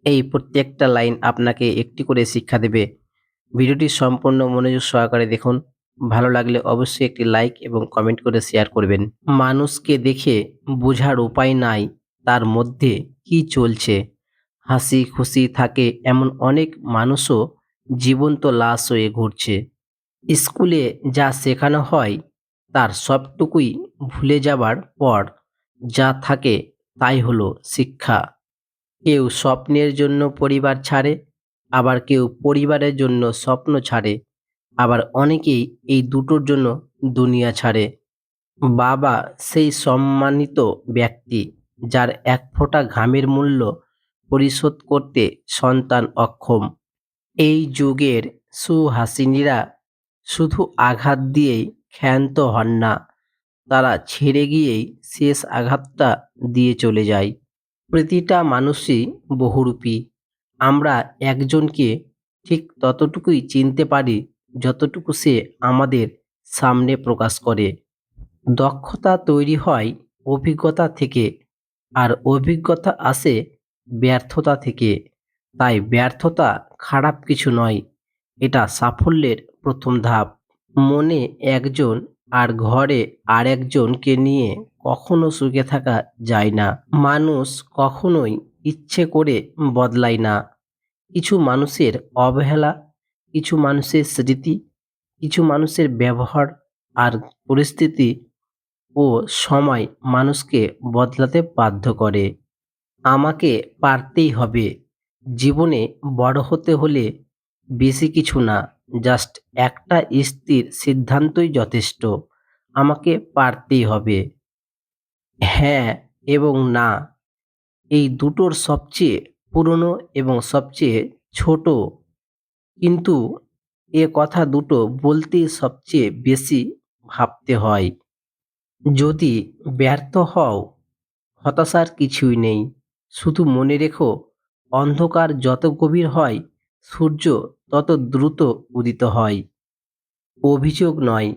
এই প্রত্যেকটা লাইন আপনাকে একটি করে শিক্ষা দেবে। ভিডিওটি সম্পূর্ণ মনোযোগ সহকারে দেখুন। ভালো লাগলে অবশ্যই একটি লাইক এবং কমেন্ট করে শেয়ার করবেন। মানুষকে দেখে বোঝার উপায় নাই তার মধ্যে কি চলছে। হাসি খুশি থাকে এমন অনেক মানুষও জীবন্ত লাশ হয়ে ঘুরছে। স্কুলে যা শেখানো হয় তার সবটুকুই ভুলে যাবার পর যা থাকে তাই হলো শিক্ষা। কেউ স্বপ্নের জন্য পরিবার ছাড়ে, আবার কেউ পরিবারের জন্য স্বপ্ন ছাড়ে, আবার অনেকেই এই দুটোর জন্য দুনিয়া ছাড়ে। বাবা সেই সম্মানিত ব্যক্তি যার এক ফোঁটা ঘামের মূল্য পরিশোধ করতে সন্তান অক্ষম। এই যুগের সুহাসিনীরা শুধু আঘাত দিয়েই ক্ষান্ত হন না, তারা ছেড়ে গিয়েই শেষ আঘাতটা দিয়ে চলে যায়। প্রতিটা মানুষই বহুরূপী। আমরা একজনকে ঠিক ততটুকুই চিনতে পারি যতটুকু সে আমাদের সামনে প্রকাশ করে। দক্ষতা তৈরি হয় অভিজ্ঞতা থেকে, আর অভিজ্ঞতা আসে ব্যর্থতা থেকে। তাই ব্যর্থতা খারাপ কিছু নয়, এটা সাফল্যের প্রথম ধাপ। মনে একজন আর ঘরে আরেকজনকে নিয়ে কখনো সুখে থাকা যায় না। মানুষ কখনোই ইচ্ছে করে বদলায় না। কিছু মানুষের অবহেলা, কিছু মানুষের স্মৃতি, কিছু মানুষের ব্যবহার আর পরিস্থিতি ও সময় মানুষকে বদলাতে বাধ্য করে। আমাকে পারতেই হবে। জীবনে বড় হতে হলে বেশি কিছু না, জাস্ট একটা স্থির সিদ্ধান্তই যথেষ্ট। আমাকে পারতেই হবে। হ্যাঁ এবং না, এই দুটোর সবচেয়ে পুরনো এবং সবচেয়ে ছোট, কিন্তু এ কথা দুটো বলতেই সবচেয়ে বেশি ভাবতে হয়। যদি ব্যর্থ হও, হতাশার কিছুই নেই। শুধু মনে রেখো, অন্ধকার যত গভীর হয় সূর্য তত দ্রুত উদিত হয়। অভিযোগ নয়,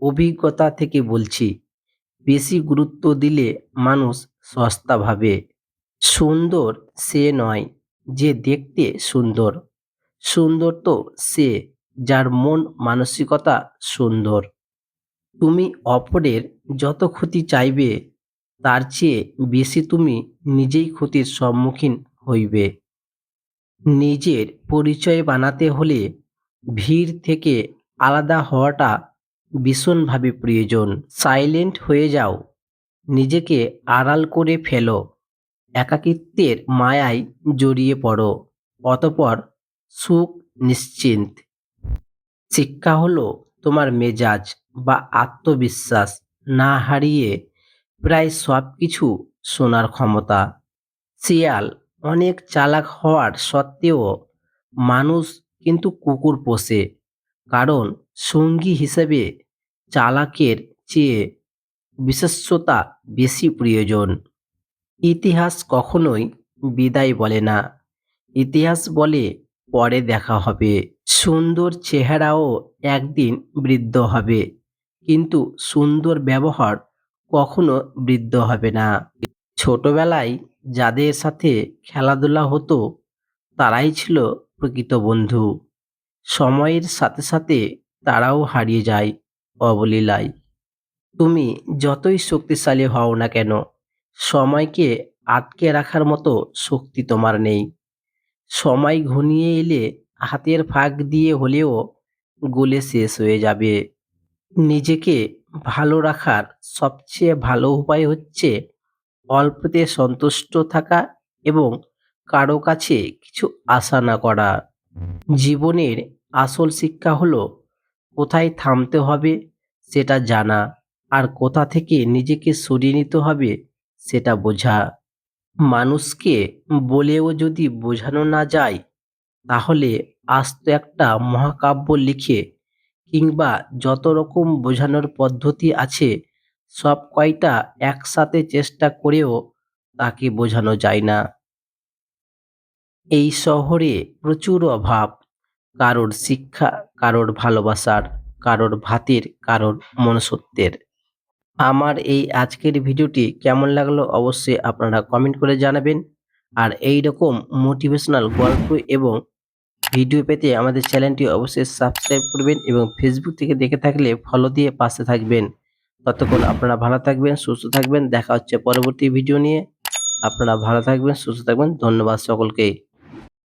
অভিজ্ঞতা থেকে বলছি। বেশি গুরুত্ব দিলে মানুষ সস্তা ভাবে। সুন্দর সে নয় যে দেখতে সুন্দর, সুন্দর তো সে যার মন মানসিকতা সুন্দর। তুমি অপরের যত ক্ষতি চাইবে তার চেয়ে বেশি তুমি নিজেই ক্ষতির সম্মুখীন হইবে। নিজের পরিচয় বানাতে হলে ভিড় থেকে আলাদা হওয়াটা ভীষণভাবে প্রয়োজন। সাইলেন্ট হয়ে যাও, নিজেকে আড়াল করে ফেলো, একাকিত্বের মায়ায় জড়িয়ে পড়ো, অতঃপর সুখ নিশ্চিন্ত। শিক্ষা হলো তোমার মেজাজ বা আত্মবিশ্বাস না হারিয়ে প্রায় সব কিছু শোনার ক্ষমতা। শিয়াল অনেক চালাক হওয়ার সত্ত্বেও মানুষ কিন্তু কুকুর পোষে, কারণ সঙ্গী হিসেবে চালাকের চেয়ে বিশেষ্যতা বেশি প্রয়োজন। ইতিহাস কখনোই বিদায় বলে না, ইতিহাস বলে পরে দেখা হবে। সুন্দর চেহারাও একদিন বৃদ্ধ হবে, কিন্তু সুন্দর ব্যবহার কখনো বৃদ্ধ হবে না। ছোটবেলায় যাদের সাথে খেলাধুলা হতো তারাই ছিল প্রকৃত বন্ধু। সময়ের সাথে সাথে তারাও হারিয়ে যায় অবলীলায়। তুমি যতই শক্তিশালী হও না কেন, সময়কে আটকে রাখার মতো শক্তি তোমার নেই। সময় ঘনিয়ে এলে হাতের ফাঁক দিয়ে হলেও গলে শেষ হয়ে যাবে। নিজেকে ভালো রাখার সবচেয়ে ভালো উপায় হচ্ছে অল্পতে সন্তুষ্ট থাকা এবং কারো কাছে কিছু আশা না করা। জীবনের আসল শিক্ষা হলো কোথায় থামতে হবে সেটা জানা, আর কোথা থেকে নিজেকে সরিয়ে নিতে হবে সেটা বোঝা। মানুষকে বলেও যদি বোঝানো না যায়, তাহলে আস্ত একটা মহাকাব্য লিখে কিংবা যত রকম বোঝানোর পদ্ধতি আছে সব কয়টা একসাথে চেষ্টা করেও তাকে বোঝানো যায় না। এই শহরে প্রচুর অভাব, কারোর শিক্ষা, কারোর ভালোবাসার, কারোর ভাতের, কারোর মনুষ্যত্বের। আমার এই আজকের ভিডিওটি কেমন লাগলো অবশ্যই আপনারা কমেন্ট করে জানাবেন। আর এই রকম মোটিভেশনাল গল্প এবং ভিডিও পেতে আমাদের চ্যানেলটি অবশ্যই সাবস্ক্রাইব করবেন এবং ফেসবুক থেকে দেখে থাকলে ফলো দিয়ে পাশে থাকবেন। ততক্ষণ আপনারা ভালো থাকবেন, সুস্থ থাকবেন। দেখা হচ্ছে পরবর্তী ভিডিও নিয়ে। আপনারা ভালো থাকবেন, সুস্থ থাকবেন। ধন্যবাদ সকলকে।